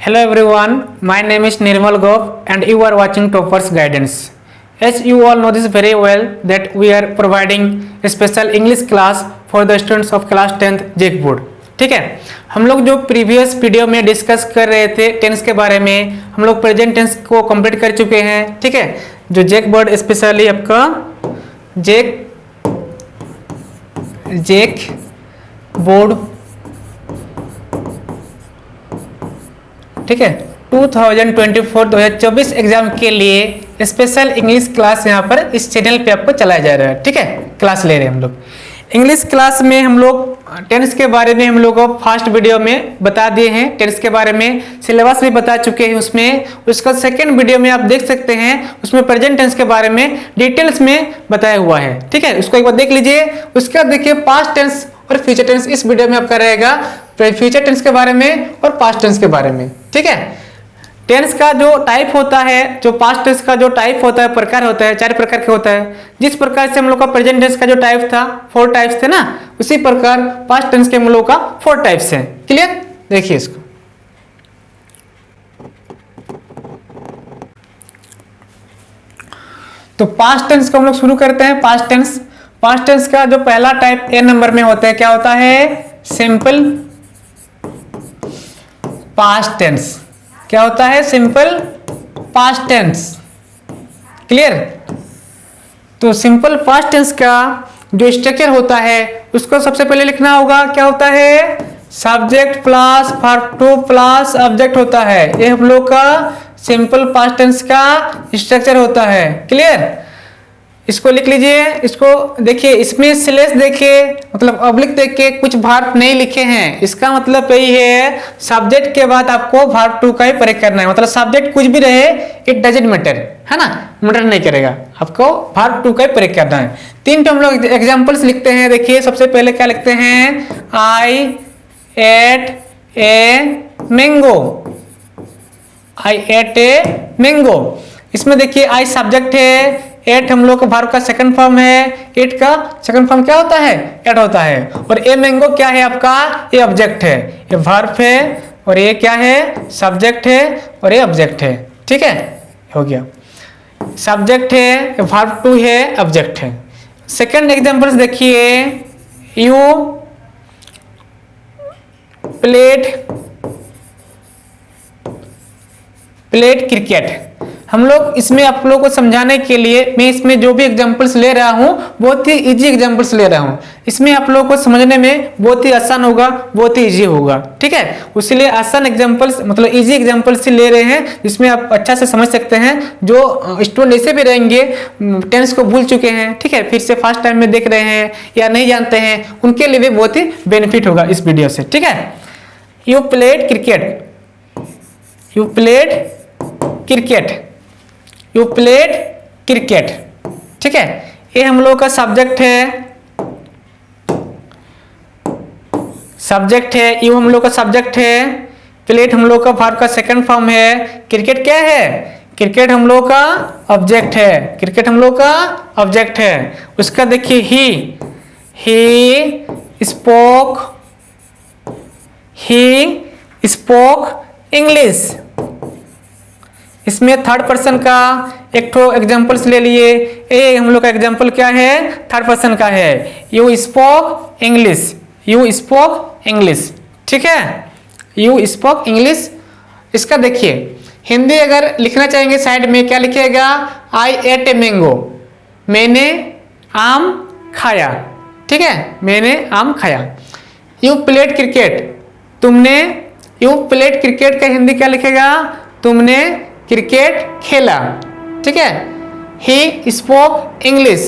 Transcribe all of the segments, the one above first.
Hello everyone, my name is Nirmal Gop and you are watching Toppers Guidance. As you all know this very well that we are providing a special English class for the students of class 10th JEK board. ठीक है, हम लोग जो previous video में discuss कर रहे थे tense के बारे में, हम लोग प्रेजेंट टेंस को कंप्लीट कर चुके हैं. ठीक है, जो जेक बोर्ड स्पेशली आपका जेक बोर्ड, ठीक है, 2024 एग्जाम के लिए स्पेशल इंग्लिश क्लास यहाँ पर इस चैनल पे आपको चलाया जा रहा है. ठीक है, क्लास ले रहे हैं हम लोग. इंग्लिश क्लास में हम लोग टेंस के बारे में हम लोग को फर्स्ट वीडियो में बता दिए हैं. टेंस के बारे में सिलेबस भी बता चुके हैं उसमें. उसका सेकंड वीडियो में आप देख सकते हैं, उसमें प्रेजेंट टेंस के बारे में डिटेल्स में बताया हुआ है. ठीक है, उसको एक बार देख लीजिए. उसके बाद देखिए पास्ट टेंस और फ्यूचर टेंस इस वीडियो में आपका रहेगा, फ्यूचर टेंस के बारे में और पास्ट टेंस के बारे में. ठीक है, टेंस का जो टाइप होता है, जो पास्ट टेंस का जो टाइप होता है, प्रकार होता है, 4 प्रकार के होता है. जिस प्रकार से हम लोग का प्रेजेंट टेंस का जो टाइप था 4 टाइप्स थे ना, उसी प्रकार पास्ट टेंस के हम लोग का 4 टाइप्स हैं. क्लियर, देखिए इसको. तो पास्ट टेंस को हम लोग शुरू करते हैं. पास्ट टेंस का जो पहला टाइप ए नंबर में होता है, क्या होता है? Simple past tense. क्या होता है? Simple past tense. क्लियर. तो सिंपल पास्ट टेंस का जो स्ट्रक्चर होता है उसको सबसे पहले लिखना होगा. क्या होता है? Subject plus verb two plus object होता है. ये हम लोग का सिंपल पास्ट टेंस का स्ट्रक्चर होता है. क्लियर. इसको लिख लीजिए. इसको देखिए, इसमें स्लैश देखिए, मतलब ऑब्लिक देख के कुछ वर्ब नहीं लिखे हैं. इसका मतलब यही है सब्जेक्ट के बाद आपको वर्ब टू का ही प्रयोग करना है. मतलब सब्जेक्ट कुछ भी रहे, इट डजंट मैटर, है ना, मैटर नहीं करेगा, आपको वर्ब टू का ही प्रयोग करना है. 3 हम लोग एग्जांपल्स लिखते हैं. देखिए सबसे पहले क्या लिखते हैं? I ate a mango. I ate a mango. इसमें देखिए आई सब्जेक्ट है, एट हम लोग का वर्ब का सेकंड फॉर्म है. एट का सेकंड फॉर्म क्या होता है? एट होता है. और ए मैंगो क्या है आपका? ये ऑब्जेक्ट है, ये वर्ब है, और ये क्या है? सब्जेक्ट है, और ये ऑब्जेक्ट है. ठीक है, हो गया. सब्जेक्ट है, वर्ब टू है, ऑब्जेक्ट है. सेकंड एग्जांपल्स देखिए. You played cricket. हम लोग इसमें आप लोगों को समझाने के लिए मैं इसमें जो भी एग्जांपल्स ले रहा हूं बहुत ही इजी एग्जांपल्स ले रहा हूं. इसमें आप लोगों को समझने में बहुत ही आसान होगा, बहुत ही इजी होगा. ठीक है, उसलिए आसान एग्जांपल्स मतलब इजी एग्जांपल्स ले रहे हैं जिसमें आप अच्छा से समझ सकते हैं. जो स्टूडेंट ऐसे भी रहेंगे टेंस को भूल चुके हैं, ठीक है, फिर से फर्स्ट टाइम में देख रहे हैं या नहीं जानते हैं, उनके लिए भी बहुत ही बेनिफिट होगा इस वीडियो से. ठीक है, you played cricket. You played cricket. You played cricket. ठीक है, ये हम लोग का सब्जेक्ट है. सब्जेक्ट है, यू हम लोग का सब्जेक्ट है. प्लेड हम लोग का वर्ब का सेकंड फॉर्म है. क्रिकेट क्या है? क्रिकेट हम लोग का ऑब्जेक्ट है. क्रिकेट हम लोग का ऑब्जेक्ट है. उसका देखिए ही स्पोक इंग्लिश. इसमें थर्ड पर्सन का एक ठो एग्जांपल्स ले लिए. ए हम लोग का एग्जांपल क्या है? थर्ड पर्सन का है. You spoke English. You spoke English. ठीक है, यू स्पोक इंग्लिश. इसका देखिए हिंदी अगर लिखना चाहेंगे साइड में क्या लिखिएगा? आई एट ए मैंगो. मैंने आम खाया. ठीक है, मैंने आम खाया. You played cricket. तुमने, यू प्लेड क्रिकेट का हिंदी क्या लिखेगा? तुमने क्रिकेट खेला. ठीक है, ही स्पोक इंग्लिश.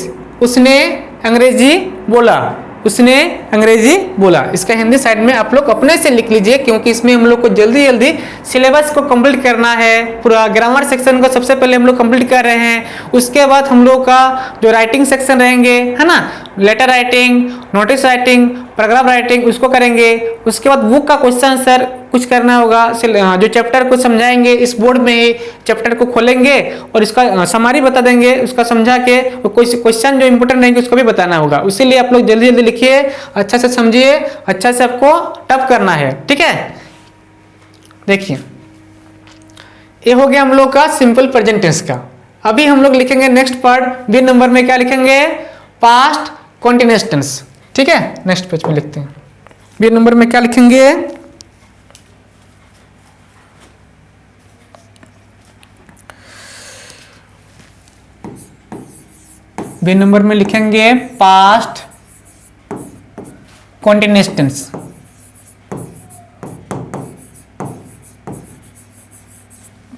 उसने अंग्रेजी बोला. उसने अंग्रेजी बोला. इसका हिंदी साइड में आप लोग अपने से लिख लीजिए, क्योंकि इसमें हम लोग को जल्दी जल्दी सिलेबस को कंप्लीट करना है. पूरा ग्रामर सेक्शन को सबसे पहले हम लोग कंप्लीट कर रहे हैं. उसके बाद हम लोग का जो राइटिंग सेक्शन रहेंगे, है ना, letter writing, notice writing, paragraph writing, उसको करेंगे. उसके बाद बुक का क्वेश्चन आंसर कुछ करना होगा. जो चैप्टर को समझाएंगे इस बोर्ड में ही चैप्टर को खोलेंगे और इसका समरी बता देंगे. उसका समझा के कोई क्वेश्चन जो इंपोर्टेंट रहेंगे उसको भी बताना होगा. इसीलिए आप लोग जल्दी जल्दी लिखिए, अच्छा से समझिए, अच्छा से आपको टप करना है. ठीक है, देखिए ये हो गया हम लोग का सिंपल प्रेजेंट टेंस का। अभी हम लोग लिखेंगे नेक्स्ट पार्ट बी नंबर में, क्या लिखेंगे? Past continuous tense. ठीक है, नेक्स्ट पेज पे लिखते हैं। बी नंबर में क्या लिखेंगे? बी नंबर में लिखेंगे past continuous tense.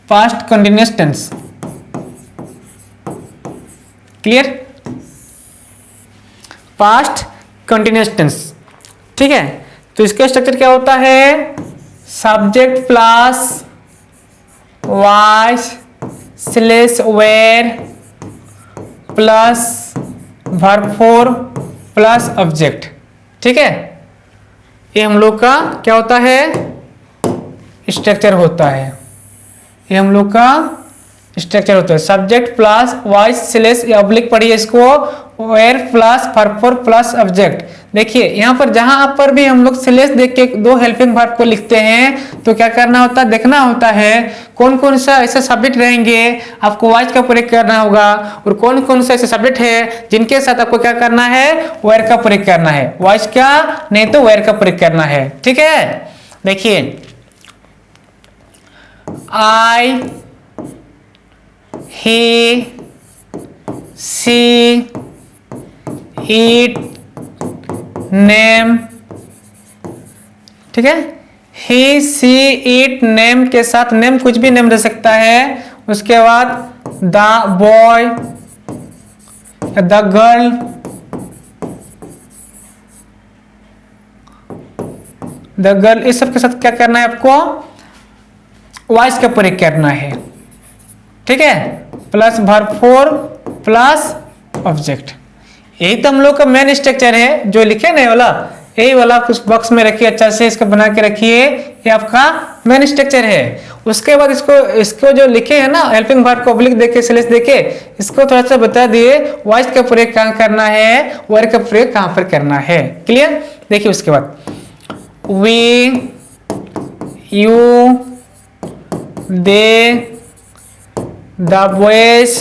Past continuous tense. Clear? Past continuous tense. ठीक है, तो इसका स्ट्रक्चर क्या होता है? Subject plus was slash were plus verb four plus object. ठीक है, ये हम लोग का क्या होता है? स्ट्रक्चर होता है। ये हम लोग का स्ट्रक्चर होता है। Subject plus was slash oblique पढ़िए इसको, were plus verb four plus object. देखिए यहाँ पर जहां पर भी हम लोग स्लैश देख के दो हेल्पिंग वर्ब को लिखते हैं तो क्या करना होता है? देखना होता है कौन कौन सा ऐसे सब्जेक्ट रहेंगे, आपको वाइज का प्रयोग करना होगा, और कौन कौन से ऐसे सब्जेक्ट है जिनके साथ आपको क्या करना है? वेयर का प्रयोग करना है। वाइज का नहीं तो वेयर का प्रयोग करना है। ठीक है, देखिए आई, he, she, it, name। ठीक है, he, she, it, name के साथ नेम कुछ भी नेम रह सकता है। उसके बाद the boy, the girl, the girl, इस सब के साथ क्या करना है आपको? वॉइस का प्रयोग करना है। ठीक है, plus verb four plus object. यही तो हम लोग का मेन स्ट्रक्चर है जो लिखे ना वाला, यही वाला कुछ बॉक्स में रखिए, अच्छा से इसको बना के रखिए। ये आपका मेन स्ट्रक्चर है। उसके बाद इसको जो लिखे हैं ना हेल्पिंग वर्ब को ऑब्लिक देके स्लैश देके, इसको थोड़ा सा बता दिए वॉइस का प्रयोग कहाँ करना है, वर्ब का प्रयोग कहाँ पर करना है। क्लियर? देखिए उसके बाद we, you, they, the boys,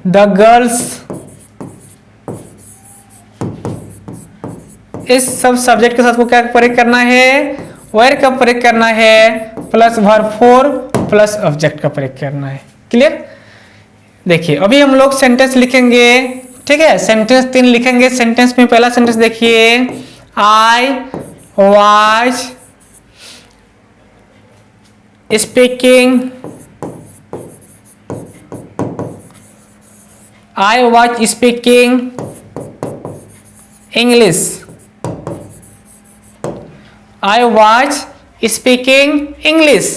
the girls, इस सब सब्जेक्ट के साथ को क्या प्रयोग करना है? वेयर का प्रयोग करना है, plus verb four plus object का प्रयोग करना है। क्लियर? देखिए अभी हम लोग सेंटेंस लिखेंगे। ठीक है, सेंटेंस 3 लिखेंगे। सेंटेंस में पहला सेंटेंस देखिए, I was speaking, I was speaking English, I was speaking English।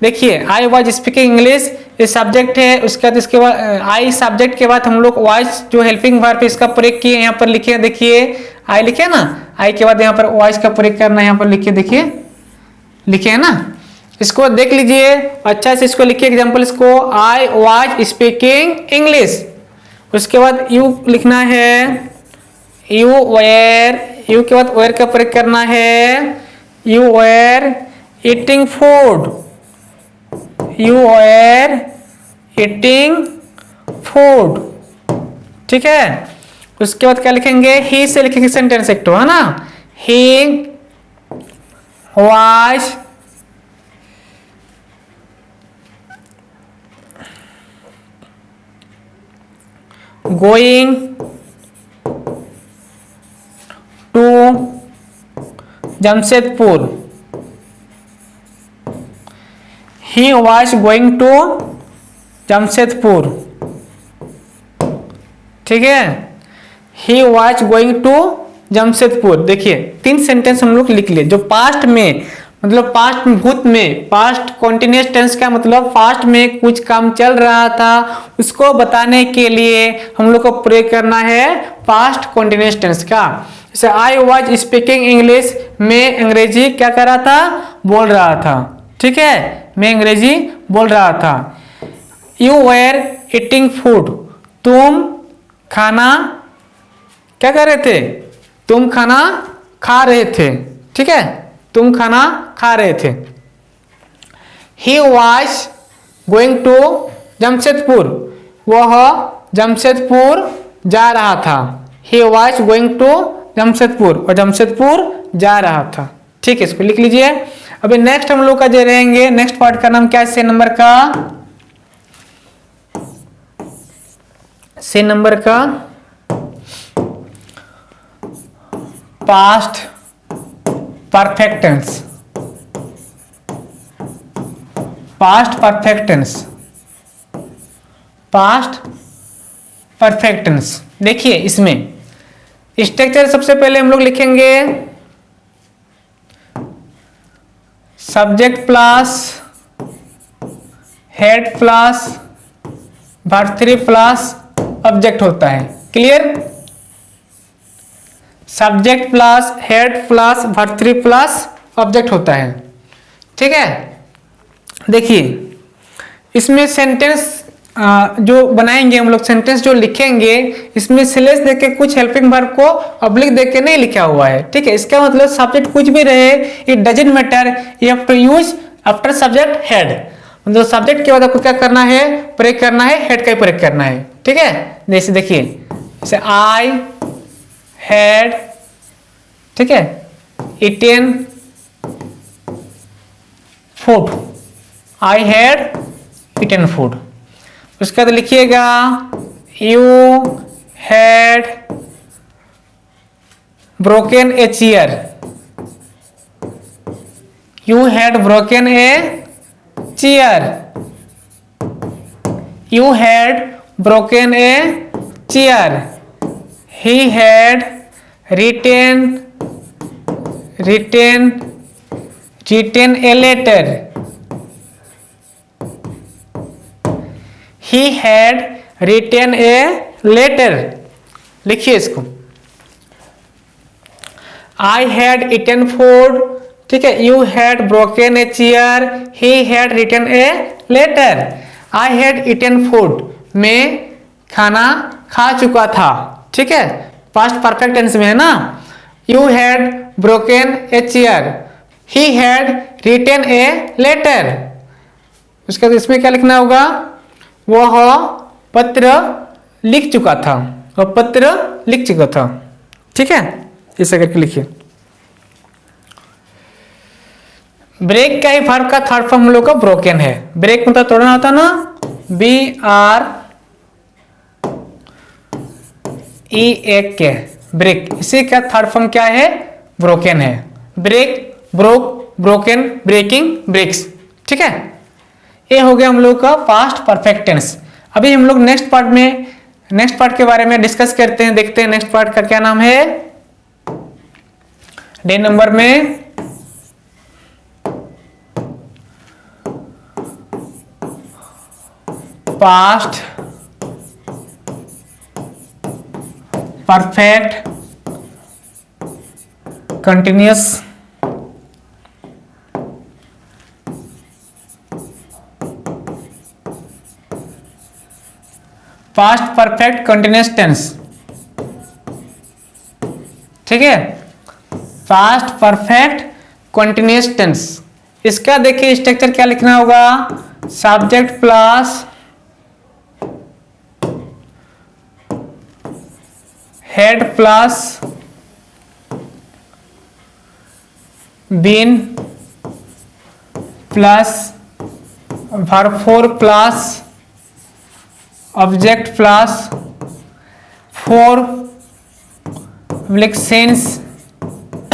देखिए I was speaking English ये सब्जेक्ट है, उसके बाद इसके बाद आई सब्जेक्ट के बाद हम लोग वॉइस जो हेल्पिंग वर्ब इसका प्रयोग किए, यहाँ पर लिखे। देखिए आई लिखे ना, आई के बाद यहाँ पर वॉइस का प्रयोग करना है। यहाँ पर लिखिए, देखिए लिखे है ना, इसको देख लीजिए अच्छा से, इसको लिखिए एग्जाम्पल इसको, आई वाज स्पीकिंग इंग्लिश। उसके बाद यू लिखना है, यू वेयर, यू के बाद वेयर का प्रयोग करना है, you were eating food, you were eating food. ठीक है, उसके बाद क्या लिखेंगे? ही से लिखेंगे सेंटेंस एक तो है ना, he was going to Jamshedpur, he was going to Jamshedpur। ठीक है, he was going to Jamshedpur। देखिए 3 सेंटेंस हम लोग लिख लिए जो पास्ट में, मतलब पास्ट भूत में, पास्ट कॉन्टिन्यूअस टेंस का मतलब पास्ट में कुछ काम चल रहा था उसको बताने के लिए हम लोग को प्रयोग करना है पास्ट कॉन्टिन्यूअस टेंस का। जैसे आई वाज स्पीकिंग इंग्लिश, मैं अंग्रेजी क्या कर रहा था? बोल रहा था। ठीक है, मैं अंग्रेजी बोल रहा था। यू वेर ईटिंग फूड, तुम खाना क्या कर रहे थे? तुम खाना खा रहे थे। ठीक है, तुम खाना खा रहे थे। He was going to Jamshedpur, वह जमशेदपुर जा रहा था। He was going to Jamshedpur, और जमशेदपुर जा रहा था। ठीक है, इसको लिख लीजिए। अभी नेक्स्ट हम लोग का जो रहेंगे, नेक्स्ट पार्ट का नाम क्या है? से नंबर का, से नंबर का past perfect tense. Past perfect tense, past perfect tense. देखिए इसमें स्ट्रक्चर सबसे पहले हम लोग लिखेंगे subject plus had plus verb 3 plus object होता है। Clear? Subject plus had plus verb 3 plus object होता है। ठीक है, देखिए इसमें सेंटेंस जो बनाएंगे हम लोग, सेंटेंस जो लिखेंगे, इसमें स्लैश देके कुछ हेल्पिंग वर्ब को ऑब्लिक देके नहीं लिखा हुआ है। ठीक है, इसका मतलब सब्जेक्ट कुछ भी रहे, it doesn't matter, you have to use after subject had. मतलब सब्जेक्ट के बाद आपको क्या करना है? प्रयोग करना है, हेड का ही प्रयोग करना है। ठीक है, जैसे देखिए, जैसे आई हैड, ठीक है, eaten food, I had eaten food. उसके बाद लिखिएगा you had broken a chair, you had broken a chair, you had broken a chair, he had written a letter, he had written a letter। लिखिए इसको, I had eaten food, ठीक है, you had broken a chair, he had written a letter। I had eaten food, मैं खाना खा चुका था। ठीक है, पास्ट परफेक्ट टेंस में है ना। You had broken a chair, he had written a letter। उसके बाद इसमें क्या लिखना होगा? वह पत्र लिख चुका था, वह पत्र लिख चुका था। ठीक है, इसे करके लिखिए। ब्रेक का ही वर्ब का थर्ड फॉर्म हम लोग का ब्रोकन है। ब्रेक मतलब तोड़ना होता ना, BREAK, ब्रेक। इसी का थर्ड फॉर्म क्या है? ब्रोकन है। Break, broke, broken, breaking, breaks. ठीक है, ये हो गया हम लोग का पास्ट परफेक्ट टेंस। अभी हम लोग नेक्स्ट पार्ट के बारे में डिस्कस करते हैं, देखते हैं नेक्स्ट पार्ट का क्या नाम है। डे नंबर में past perfect continuous past perfect continuous tense. ठीक है, पास्ट परफेक्ट कंटिन्यूअस टेंस। इसका देखिए स्ट्रक्चर क्या लिखना होगा? Subject plus had plus been plus verb 4 plus object plus 4 since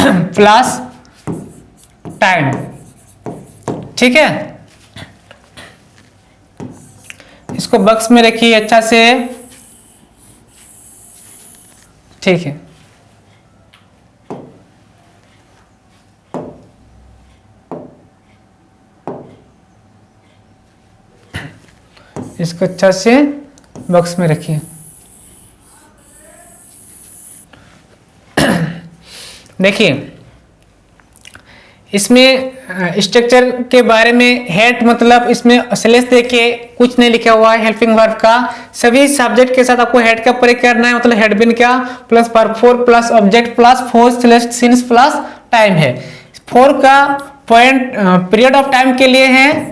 plus time. ठीक है, इसको बॉक्स में रखिए अच्छा से। ठीक है, इसको अच्छा से बॉक्स में रखिए। देखिए इसमें स्ट्रक्चर के बारे में हेड मतलब इसमें स्लैश देके कुछ नहीं लिखा हुआ है। हेल्पिंग वर्ब का सभी सब्जेक्ट के साथ आपको हेड का प्रयोग करना है। मतलब हेड बिन क्या plus verb 4 plus object plus 4 slash since plus time है। 4 का पॉइंट पीरियड ऑफ टाइम के लिए है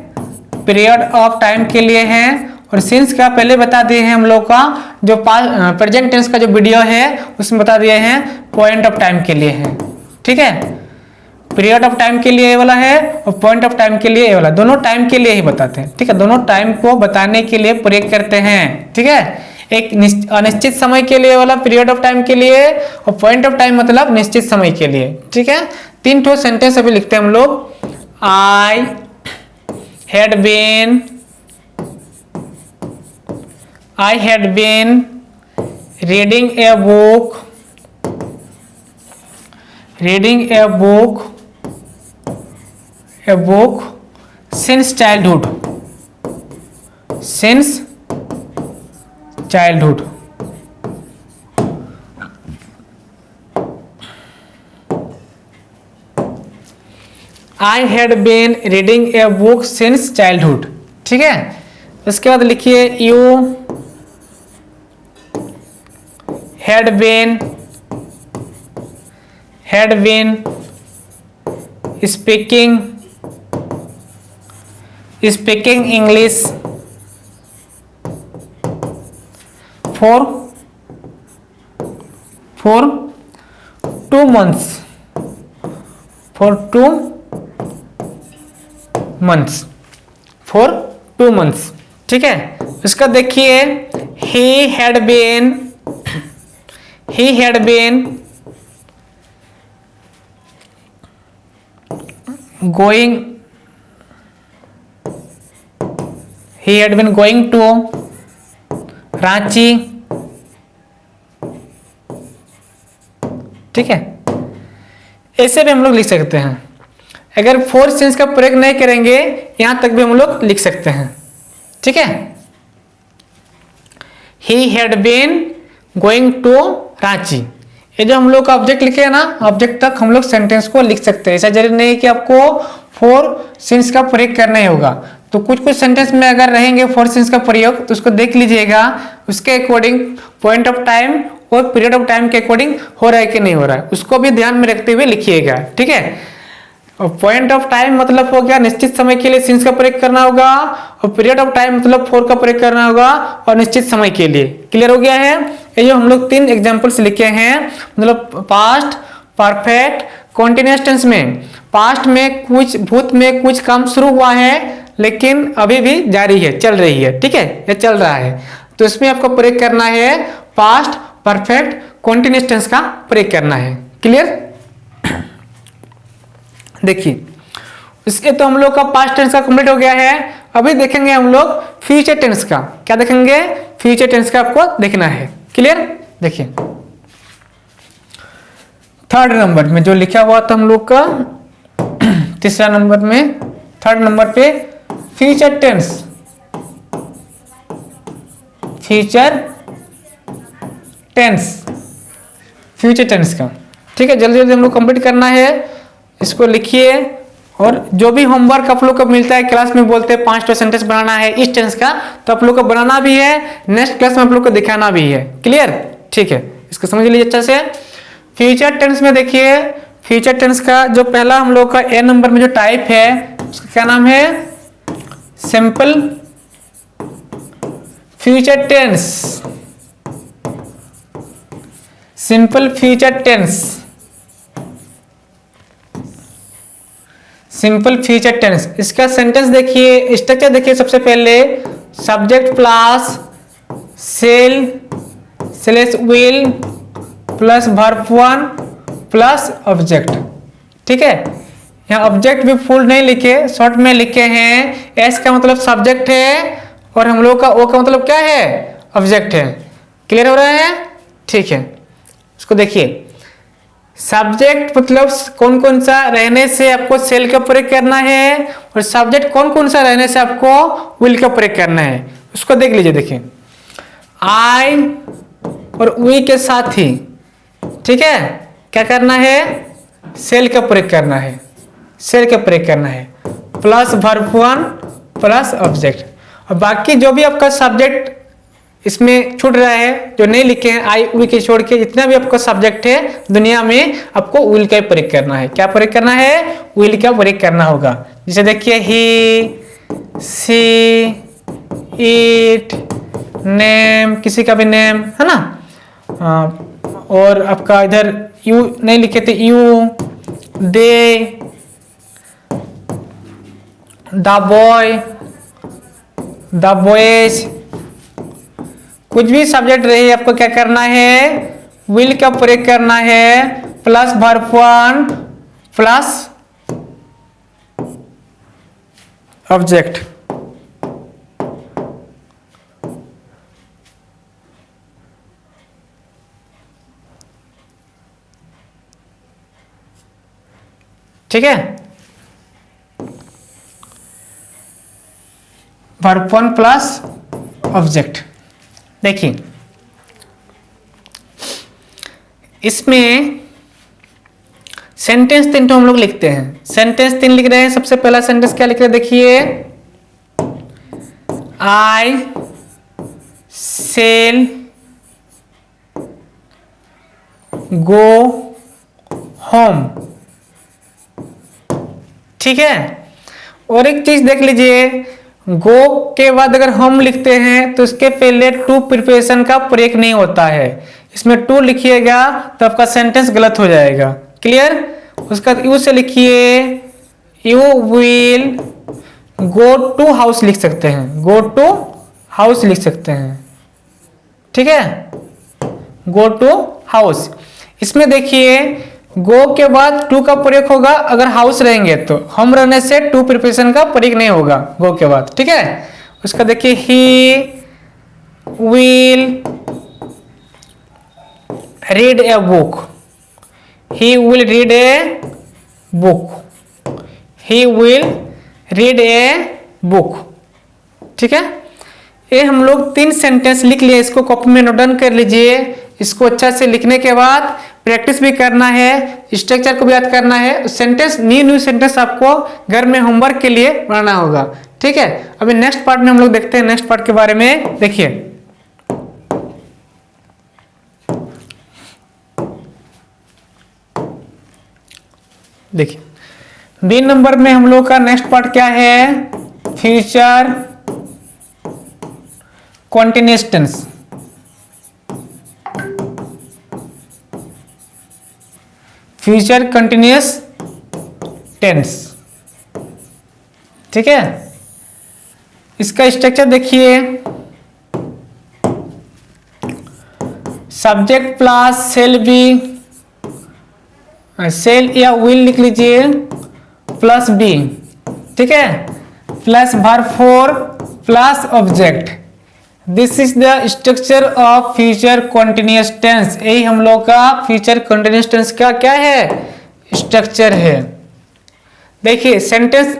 पीरियड ऑफ टाइम के लिए है, और सिंस का पहले बता दिए हैं हम लोग का जो प्रेजेंट टेंस का जो वीडियो है उसमें बता दिए हैं पॉइंट ऑफ टाइम के लिए है। ठीक है, पीरियड ऑफ टाइम के लिए ये वाला है और पॉइंट ऑफ टाइम के लिए ये वाला, दोनों टाइम के लिए ही बताते हैं। ठीक है, दोनों टाइम को बताने के लिए प्रयोग करते हैं। ठीक है, एक अनिश्चित समय के लिए वाला पीरियड ऑफ टाइम के लिए, और पॉइंट ऑफ टाइम मतलब निश्चित समय के लिए। ठीक है, 3 ठो सेंटेंस अभी लिखते हैं हम लोग। I had been reading a book since childhood I had been reading a book since childhood। ठीक है, उसके बाद लिखिए you had been speaking English for 2 months। for 2 months। ठीक है, इसका देखिए he had been going to Ranchi. ठीक है, ऐसे भी हम लोग लिख सकते हैं। अगर फोर सेंस का प्रयोग नहीं करेंगे यहां तक भी हम लोग लिख सकते हैं। ठीक है, he had been going to Ranchi, ये जो हम लोग का ऑब्जेक्ट लिखे हैं ना, ऑब्जेक्ट तक हम लोग सेंटेंस को लिख सकते हैं। ऐसा जरूरी नहीं कि आपको फोर सेंस का प्रयोग करना ही होगा। तो कुछ सेंटेंस में अगर रहेंगे फोर सेंस का प्रयोग तो उसको देख लीजिएगा, उसके अकॉर्डिंग पॉइंट ऑफ टाइम और पीरियड ऑफ टाइम के अकॉर्डिंग हो रहा है कि नहीं हो रहा है, उसको भी ध्यान में रखते हुए लिखिएगा। ठीक है, और पॉइंट ऑफ टाइम मतलब हो गया निश्चित समय के लिए सिंस का प्रयोग करना होगा, और पीरियड ऑफ टाइम मतलब फोर का प्रयोग करना होगा और निश्चित समय के लिए। क्लियर हो गया है? ये जो हम लोग 3 एग्जांपल्स लिखे हैं, मतलब पास्ट, परफेक्ट, कॉन्टिन्यूअस टेंस में पास्ट में कुछ, भूत में कुछ काम शुरू हुआ है लेकिन अभी भी जारी है, चल रही है। ठीक है, ये चल रहा है, तो इसमें आपको प्रयोग करना है पास्ट, परफेक्ट, कॉन्टिन्यूअस टेंस का प्रयोग करना है। क्लियर? देखिए, इसके तो हम लोग का पास्ट टेंस का कंप्लीट हो गया है। अभी देखेंगे हम लोग फ्यूचर टेंस का। क्या देखेंगे? फ्यूचर टेंस का आपको देखना है। क्लियर? देखिए, 3rd नंबर में जो लिखा हुआ था हम लोग का, 3रा नंबर में 3rd नंबर पे फ्यूचर टेंस, फ्यूचर टेंस का। ठीक है, जल्दी जल्दी हम लोग कंप्लीट करना है, इसको लिखिए। और जो भी होमवर्क आप लोग को मिलता है क्लास में, बोलते हैं 5 सेंटेंस बनाना है इस टेंस का, तो आप लोग को बनाना भी है, नेक्स्ट क्लास में आप लोग को दिखाना भी है। क्लियर? ठीक है, इसको समझ लीजिए अच्छा से। फ्यूचर टेंस में देखिए, फ्यूचर टेंस का जो पहला हम लोग का ए नंबर में जो टाइप है उसका क्या नाम है? Simple future tense. Simple future tense, simple future tense. इसका सेंटेंस देखिए, स्ट्रक्चर देखिए। सबसे पहले subject plus shall slash will plus verb 1 plus object. ठीक है, यहाँ ऑब्जेक्ट भी फुल नहीं लिखे, शॉर्ट में लिखे हैं। एस का मतलब सब्जेक्ट है और हम लोग का ओ का मतलब क्या है? ऑब्जेक्ट है। क्लियर हो रहा है? ठीक है, इसको देखिए। सब्जेक्ट मतलब कौन कौन सा रहने से आपको सेल का प्रयोग करना है, और सब्जेक्ट कौन कौन सा रहने से आपको विल का प्रयोग करना है, उसको देख लीजिए। देखिए, आई और वी के साथ ही, ठीक है, क्या करना है? सेल का प्रयोग करना है, सेल का प्रयोग करना है, प्लस वर्ब 1 प्लस ऑब्जेक्ट। और बाकी जो भी आपका सब्जेक्ट इसमें छूट रहा है, जो नहीं लिखे हैं आई वी के छोड़ के, जितना भी आपका सब्जेक्ट है दुनिया में, आपको विल का प्रयोग करना है। क्या प्रयोग करना है? विल का प्रयोग करना होगा। जैसे देखिए, ही सी ईट, नेम, किसी का भी नेम है ना। और आपका इधर यू नहीं लिखे थे, you, they, the boy, the boys, कुछ भी सब्जेक्ट रहे आपको क्या करना है, विल का प्रयोग करना है plus verb one plus object. ठीक है, वर्ब वन प्लस ऑब्जेक्ट। देखिए इसमें सेंटेंस 3 तो हम लोग लिखते हैं। सेंटेंस 3 लिख रहे हैं। सबसे पहला सेंटेंस क्या लिख रहे हैं, देखिए, आई सेल गो होम। ठीक है, और एक चीज देख लीजिए, गो के बाद अगर हम लिखते हैं तो इसके पहले टू प्रिपरेशन का प्रयोग नहीं होता है। इसमें टू लिखिएगा तो आपका सेंटेंस गलत हो जाएगा। क्लियर। उसका यू से लिखिए, you will go to house लिख सकते हैं, गो टू हाउस लिख सकते हैं। ठीक है, गो टू हाउस। इसमें देखिए गो के बाद टू का प्रयोग होगा अगर हाउस रहेंगे तो, हम रहने से टू प्रिपरेशन का प्रयोग नहीं होगा गो के बाद। ठीक है, उसका देखिए, he will read a book, he will read a book, he will read a book. ठीक है, ये हम लोग 3 सेंटेंस लिख लिए। इसको कॉपी में नोट डाउन कर लीजिए। इसको अच्छा से लिखने के बाद प्रैक्टिस भी करना है, स्ट्रक्चर को भी याद करना है। सेंटेंस न्यू सेंटेंस आपको घर में होमवर्क के लिए बनाना होगा। ठीक है, अभी नेक्स्ट पार्ट में हम लोग देखते हैं नेक्स्ट पार्ट के बारे में। देखिए देखिए बी नंबर में हम लोग का नेक्स्ट पार्ट क्या है, future continuous tense. Future continuous tense. ठीक है, इसका स्ट्रक्चर देखिए, subject plus shall be, shall या विल लिख लीजिए प्लस बी। ठीक है, plus verb four plus object. This is the structure of future continuous tense. यही हम लोग का फ्यूचर कॉन्टिन्यूअस टेंस का क्या है, स्ट्रक्चर है। देखिए सेंटेंस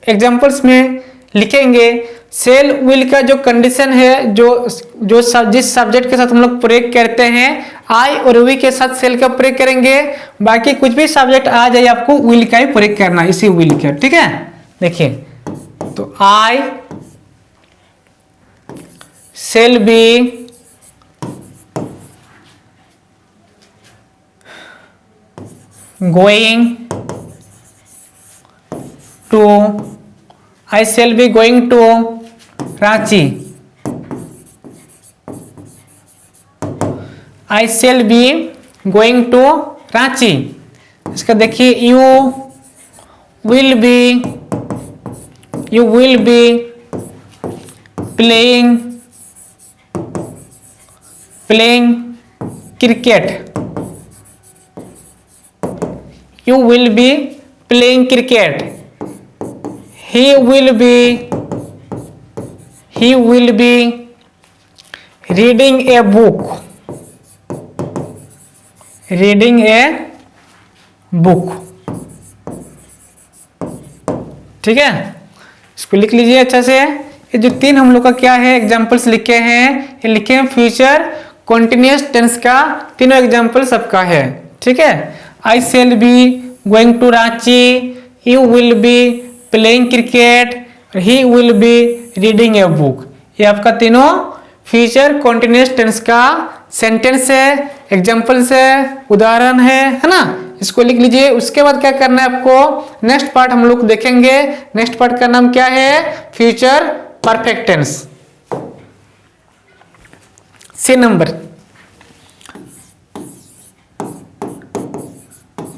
एग्जांपल्स में लिखेंगे, सेल विल का जो कंडीशन है, जिस सब्जेक्ट के साथ हम लोग प्रयोग करते हैं, आई और वी के साथ सेल का प्रयोग करेंगे। बाकी कुछ भी सब्जेक्ट आ जाए आपको विल का ही प्रयोग करना, इसी विल का। ठीक है, देखिए तो आई shall be going to, I shall be going to Ranchi, I shall be going to Ranchi। इसका देखिए, you will be playing cricket, you will be playing cricket। he will be reading a book, ठीक है, इसको लिख लीजिए अच्छा से। ये जो 3 हम लोग का क्या है एग्जांपल्स लिखे हैं, ये लिखे हैं फ्यूचर कॉन्टिन्यूअस टेंस का, तीनों एग्जांपल सबका है। ठीक है, I shall be going to Ranchi, you will be playing cricket, he will be reading a book. ये आपका तीनों फ्यूचर कॉन्टिन्यूअस टेंस का सेंटेंस है, एग्जांपल्स है, उदाहरण है ना। इसको लिख लीजिए। उसके बाद क्या करना है आपको, नेक्स्ट पार्ट हम लोग देखेंगे। नेक्स्ट पार्ट का नाम क्या है, future perfect tense. C number,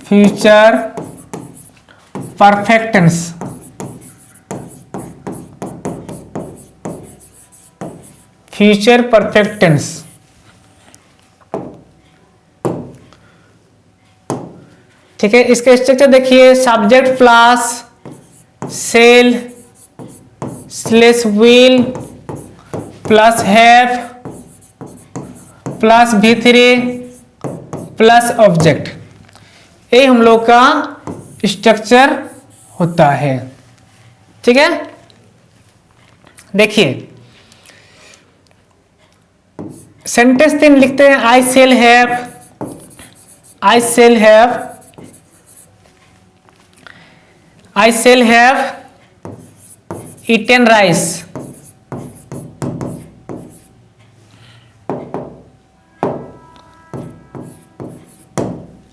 future perfect tense. Future perfect tense, ठीक है। इसका स्ट्रक्चर देखिए, subject plus shall slash will plus have plus V3 plus object, ये हम लोग का स्ट्रक्चर होता है, ठीक है। देखिए सेंटेंस 3 लिखते हैं, I shall have, I shall have, I shall have eaten rice.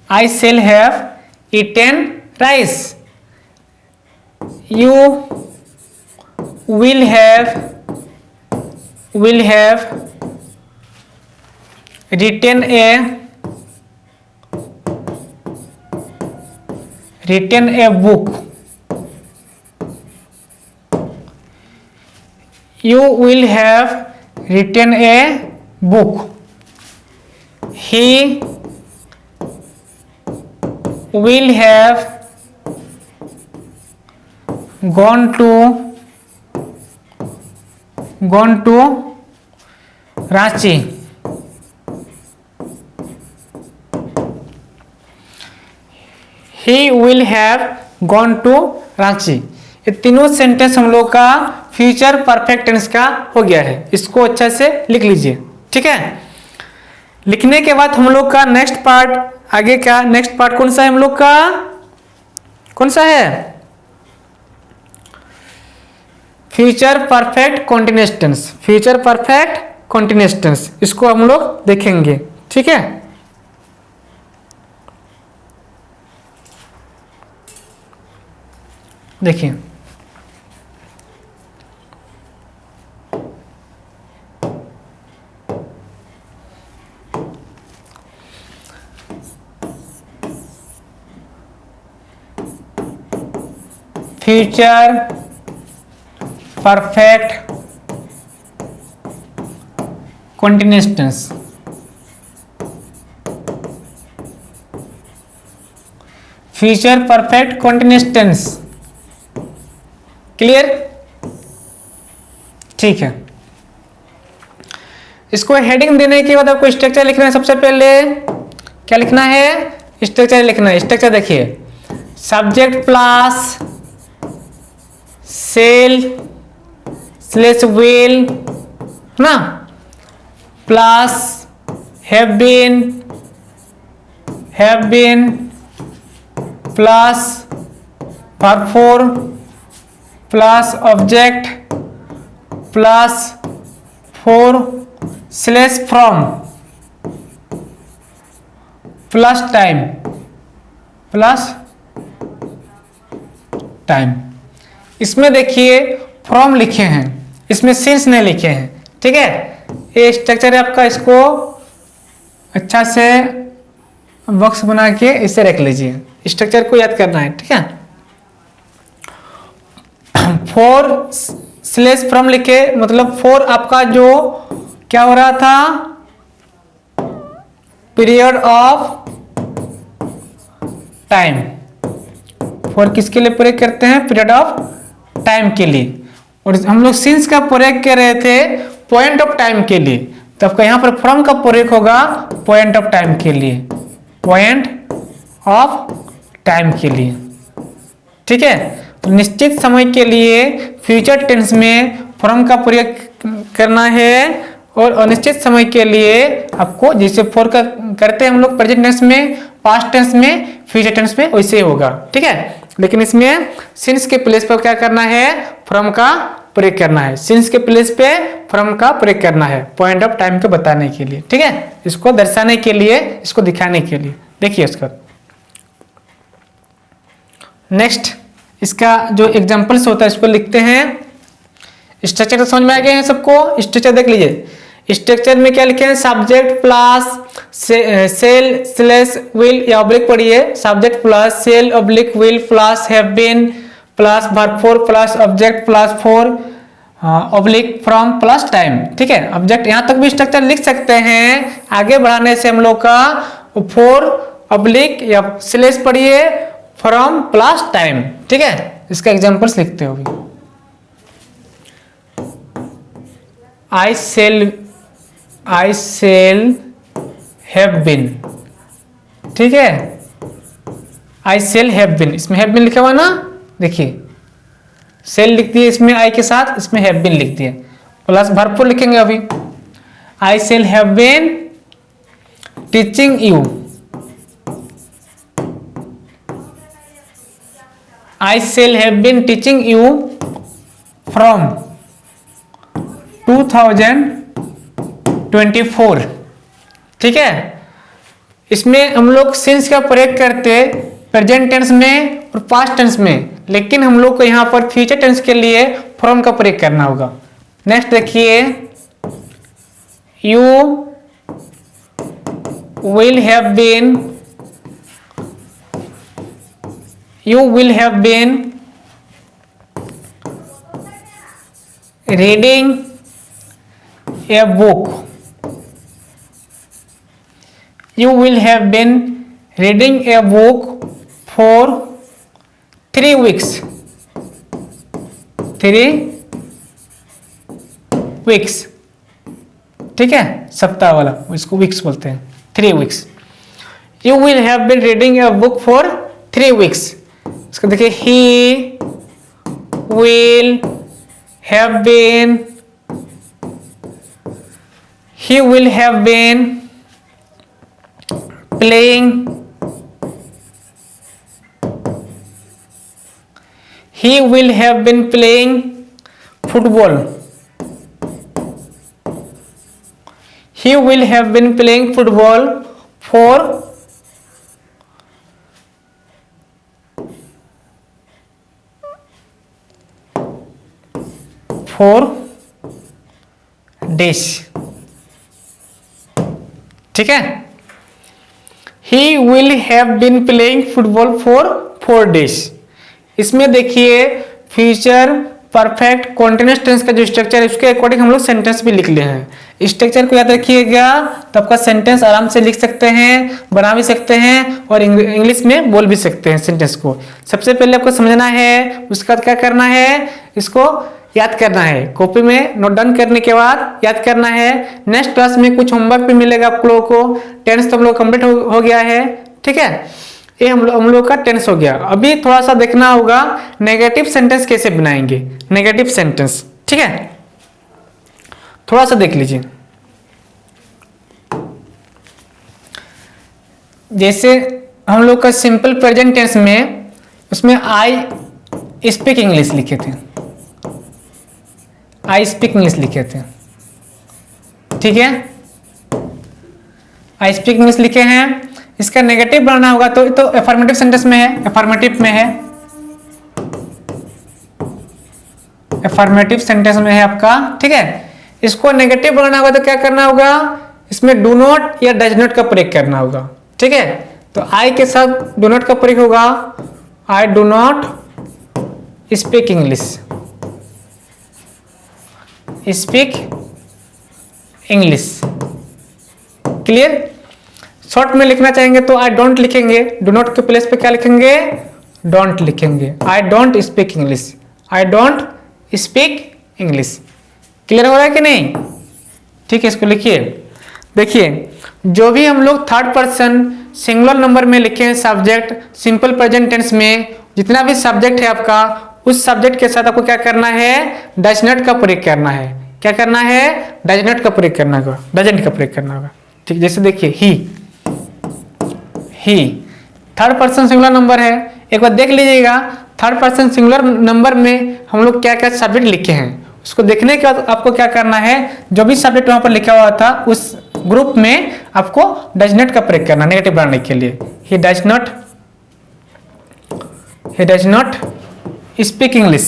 I shall have eaten rice. You will have written a book. You will have written a book. He will have gone to Ranchi. He will have gone to Ranchi. ये तीनों sentence हम लोग का future perfect tense का हो गया है। इसको अच्छा से लिख लीजिए, ठीक है। लिखने के बाद हम लोग का नेक्स्ट पार्ट, आगे का नेक्स्ट पार्ट कौन सा है हम लोग का, कौन सा है, future perfect continuous tense. Future perfect continuous tense, इसको हम लोग देखेंगे, ठीक है। देखिए future perfect continuous tense, future perfect continuous tense, clear, ठीक है। इसको हेडिंग देने के बाद आपको स्ट्रक्चर लिखना है। सबसे पहले क्या लिखना है, स्ट्रक्चर लिखना है। स्ट्रक्चर देखिए, subject plus shall slash will ना, plus have been plus verb 4 plus object plus 4 slash from plus time. इसमें देखिए फ्रॉम लिखे हैं, इसमें सिंस नहीं लिखे हैं, ठीक है। ये स्ट्रक्चर है आपका, इसको अच्छा से बॉक्स बना के इसे रख लीजिए। स्ट्रक्चर को याद करना है, ठीक है। 4 स्लेश फ्रॉम लिखे, मतलब 4 आपका जो क्या हो रहा था, पीरियड ऑफ टाइम। 4 किसके लिए प्रयोग करते हैं, पीरियड ऑफ टाइम के लिए। और हम लोग सिंस का प्रयोग कर रहे थे पॉइंट ऑफ टाइम के लिए, तो आपका यहाँ पर फ्रॉम का प्रयोग होगा पॉइंट ऑफ टाइम के लिए, पॉइंट ऑफ टाइम के लिए, ठीक है। तो निश्चित समय के लिए फ्यूचर टेंस में फ्रॉम का प्रयोग करना है, और अनिश्चित समय के लिए आपको जैसे फॉर का करते हैं हम लोग प्रेजेंट टेंस में, पास्ट टेंस में, फ्यूचर टेंस में, वैसे होगा, ठीक है। लेकिन इसमें सिंस के प्लेस पर क्या करना है, फ्रॉम का प्रयोग करना है। सिंस के प्लेस पे फ्रॉम का प्रयोग करना है पॉइंट ऑफ टाइम को बताने के लिए, ठीक है। इसको दर्शाने के लिए, इसको दिखाने के लिए। देखिए इसका नेक्स्ट इसका जो एग्जाम्पल्स होता है इसको लिखते हैं। स्ट्रक्चर तो समझ में आ गया है सबको। स्ट्रक्चर देख लीजिए। स्ट्रक्चर में क्या लिखे हैं, subject plus shall slash will या ऑब्लिक पढ़िए, subject plus shall oblique will plus have been plus verb four plus object plus four oblique from plus time. ठीक है, ऑब्जेक्ट यहाँ तक भी स्ट्रक्चर लिख सकते हैं। आगे बढ़ाने से हम लोग का फोर ऑब्लिक या स्लैश पढ़िए फ्रॉम प्लस टाइम। ठीक है, इसका एग्जांपल्स लिखते हो अभी। I shall have been। ठीक है, I shall have been, इसमें have been लिखा हुआ ना, देखिए सेल लिख दिए इसमें आई के साथ, इसमें हैव बीन लिख दिए, प्लस वर्ब फोर लिखेंगे अभी। I shall have been teaching you, I shall have been teaching you from 2024। ठीक है, इसमें हम लोग सिंस का प्रयोग करते प्रेजेंट टेंस में और पास्ट टेंस में, लेकिन हम लोग को यहाँ पर फ्यूचर टेंस के लिए फ्रॉम का प्रयोग करना होगा। नेक्स्ट देखिए, you will have been reading a book, you will have been reading a book for 3 weeks। 3 weeks, ठीक है, सप्ताह वाला इसको वीक्स बोलते हैं, 3 weeks। You will have been reading a book for 3 weeks। इसको देखिए, he will have been playing football। He will have been playing football for 4 days। ठीक है, He will have been playing football for 4 days। इसमें देखिए future perfect continuous tense का जो structure है उसके अकॉर्डिंग हम लोग सेंटेंस भी लिख लिए हैं। स्ट्रक्चर को याद रखिएगा तो आपका सेंटेंस आराम से लिख सकते हैं, बना भी सकते हैं और इंग्लिश में बोल भी सकते हैं सेंटेंस को। सबसे पहले आपको समझना है, उसका क्या करना है, इसको याद करना है। कॉपी में नोट डाउन करने के बाद याद करना है। नेक्स्ट क्लास में कुछ होमवर्क भी मिलेगा आप लोगों को। टेंस तो हम लोग कंप्लीट हो गया है। ठीक है, ये हम लोग का टेंस हो गया। अभी थोड़ा सा देखना होगा नेगेटिव सेंटेंस कैसे बनाएंगे, नेगेटिव सेंटेंस। ठीक है, थोड़ा सा देख लीजिए। जैसे हम लोग का सिंपल प्रेजेंट टेंस में उसमें आई स्पीक इंग्लिश लिखे थे, आई स्पीक इंग्लिश लिखे थे। ठीक है, आई स्पीक इंग्लिश लिखे हैं। इसका नेगेटिव बनाना होगा तो अफर्मेटिव सेंटेंस में है, अफर्मेटिव में है, अफर्मेटिव सेंटेंस में है आपका। ठीक है, इसको नेगेटिव बनाना होगा तो क्या करना होगा, इसमें डू नॉट या डज नॉट का प्रयोग करना होगा। ठीक है, तो आई के साथ डू नॉट का प्रयोग होगा, I do not speak English, speak English. Clear? Short में लिखना चाहेंगे तो आई डोंट लिखेंगे, डू नॉट के प्लेस पे क्या लिखेंगे, डोंट लिखेंगे। I don't speak English, I don't speak English. Clear हो रहा है कि नहीं? ठीक है, इसको लिखिए। देखिए, जो भी हम लोग थर्ड पर्सन सिंगुलर नंबर में लिखे हैं सब्जेक्ट सिंपल प्रेजेंट टेंस में, जितना भी सब्जेक्ट है आपका उस सब्जेक्ट के साथ आपको क्या करना है, डज नॉट का प्रयोग करना है। क्या करना है, डज नॉट का प्रयोग करना होगा, डजंट का प्रयोग करना होगा। ठीक, जैसे देखिए ही थर्ड पर्सन सिंगुलर नंबर है। एक बार देख लीजिएगा थर्ड पर्सन सिंगुलर नंबर में हम लोग क्या क्या सब्जेक्ट लिखे हैं, उसको देखने के बाद आपको क्या करना है, जो भी सब्जेक्ट वहां पर लिखा हुआ था उस ग्रुप में आपको डज नॉट का प्रयोग करना, नेगेटिव बनाने के लिए। He does not he does not speak English,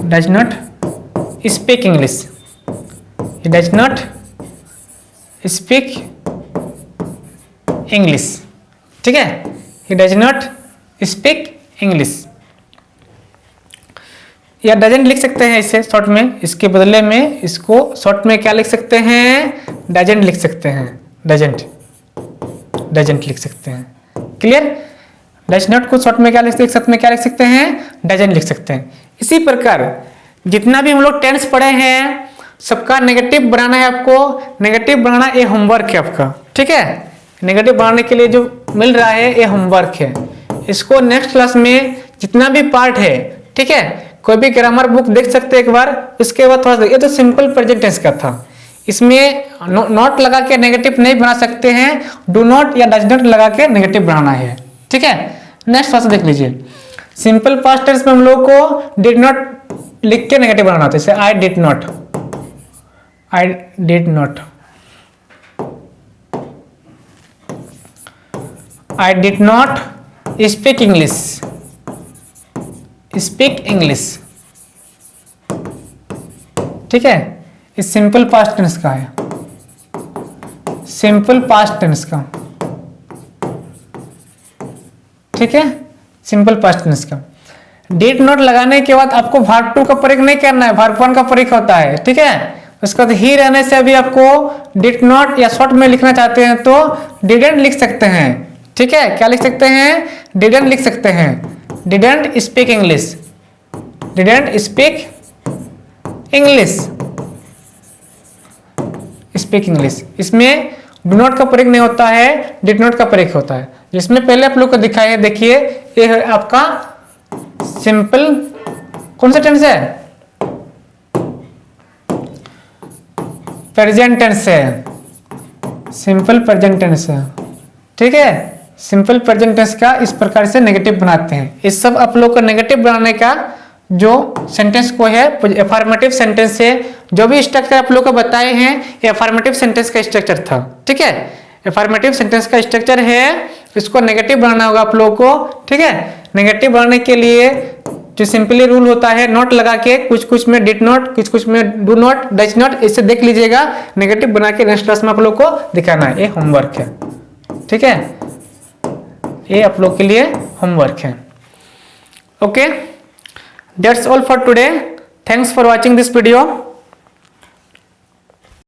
does not speak English, he does not speak English, ठीक है, he does not speak English। या डजेंट लिख सकते हैं इसे शॉर्ट में, इसके बदले में इसको शॉर्ट में क्या लिख सकते हैं, डजेंट लिख सकते हैं, डजेंट, डजेंट लिख सकते हैं। क्लियर? डज नॉट को शॉर्ट में क्या लिख सकते हैं, डजेंट लिख सकते हैं। इसी प्रकार जितना भी हम लोग टेंस पढ़े हैं सबका नेगेटिव बनाना है आपको, नेगेटिव बनाना ये होमवर्क है आपका, ठीक है। नेगेटिव बनाने के लिए जो मिल रहा है ये होमवर्क है। इसको नेक्स्ट क्लास में जितना भी पार्ट है, ठीक है, कोई भी ग्रामर बुक देख सकते हैं एक बार, उसके बाद थोड़ा सा, ये तो सिंपल प्रेजेंट टेंस का था, इसमें नॉट लगा के नेगेटिव नहीं बना सकते हैं, डू नॉट या डज नॉट लगा के नेगेटिव बनाना है, ठीक है। नेक्स्ट थोड़ा सा देख लीजिए, सिंपल पास्ट टेंस में हम लोग को डिड नॉट लिख के नेगेटिव बनाना था, जैसे I did not, I did not, I did not speak English, speak English, ठीक है। इस सिंपल पास्ट टेंस का है, सिंपल पास्ट टेंस का, ठीक है, सिंपल पास्ट टेंस का। डिड नॉट लगाने के बाद आपको वर्ब टू का प्रयोग नहीं करना है, वर्ब वन का प्रयोग होता है, ठीक है। उसके बाद ही रहने से अभी आपको डिड नॉट या शॉर्ट में लिखना चाहते हैं तो डिडंट लिख सकते हैं, ठीक है। क्या लिख सकते हैं, डिडंट लिख सकते हैं, didn't speak English, didn't speak English, speak English. इसमें डू नॉट का प्रयोग नहीं होता है, डिड नॉट का प्रयोग होता है। जिसमें पहले आप लोग को दिखाया है, देखिए ये है आपका सिंपल, कौन सा टेंस है, प्रेजेंट टेंस है, सिंपल प्रेजेंट टेंस है, ठीक है। सिंपल प्रेजेंट टेंस का इस प्रकार से नेगेटिव बनाते हैं। इस सब आप लोग को नेगेटिव बनाने का जो सेंटेंस को है एफर्मेटिव सेंटेंस है, जो भी स्ट्रक्चर आप लोग को बताए हैं ये एफर्मेटिव सेंटेंस का स्ट्रक्चर था, ठीक है। एफर्मेटिव सेंटेंस का स्ट्रक्चर है, इसको नेगेटिव बनाना होगा आप लोगों को, ठीक है। नेगेटिव बनाने के लिए जो सिंपली रूल होता है, नॉट लगा के कुछ कुछ में डिड नॉट, कुछ कुछ में डू नॉट, डज नॉट, इसे देख लीजिएगा। नेगेटिव बना के नेक्स्ट क्लास में आप लोग को दिखाना है, ये होमवर्क है, ठीक है। ये आप लोग के लिए होमवर्क है। Okay, that's all for today. Thanks for watching this video.